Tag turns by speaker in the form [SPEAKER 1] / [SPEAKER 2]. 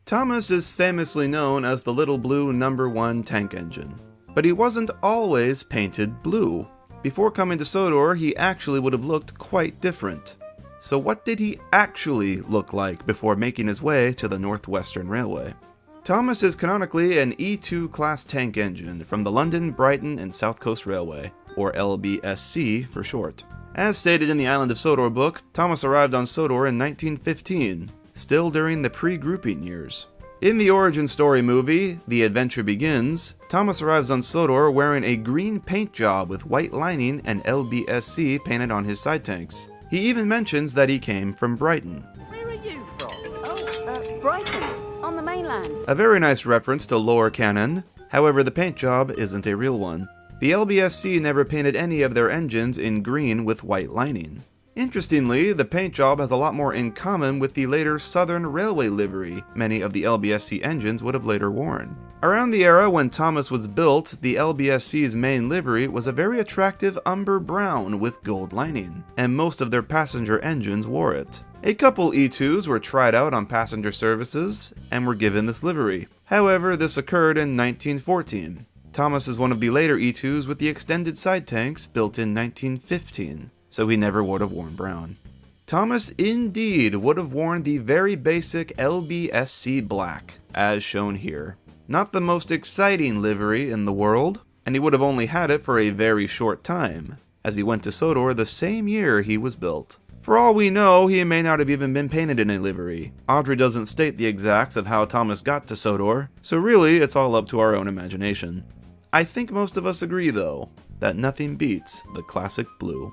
[SPEAKER 1] Thomas is famously known as the Little Blue #1 tank engine, but he wasn't always painted blue. Before coming to Sodor, he actually would have looked quite different. So what did he actually look like before making his way to the Northwestern Railway? Thomas is canonically an E2 class tank engine from the London, Brighton and South Coast Railway, or LBSC for short. As stated in the Island of Sodor book, Thomas arrived on Sodor in 1915, still during the pre-grouping years. In the origin story movie, The Adventure Begins, Thomas arrives on Sodor wearing a green paint job with white lining and LBSC painted on his side tanks. He even mentions that he came from Brighton.
[SPEAKER 2] Where are you from? Oh, Brighton, on the mainland.
[SPEAKER 1] A very nice reference to lore canon, however the paint job isn't a real one. The LBSC never painted any of their engines in green with white lining. Interestingly, the paint job has a lot more in common with the later Southern Railway livery many of the LBSC engines would have later worn. Around the era when Thomas was built, the LBSC's main livery was a very attractive umber brown with gold lining, and most of their passenger engines wore it. A couple E2s were tried out on passenger services and were given this livery. However, this occurred in 1914. Thomas is one of the later E2s with the extended side tanks built in 1915. So he never would have worn brown. Thomas indeed would have worn the very basic LBSC black, as shown here. Not the most exciting livery in the world, and he would have only had it for a very short time, as he went to Sodor the same year he was built. For all we know, he may not have even been painted in a livery. Audrey doesn't state the exacts of how Thomas got to Sodor, so really it's all up to our own imagination. I think most of us agree though, that nothing beats the classic blue.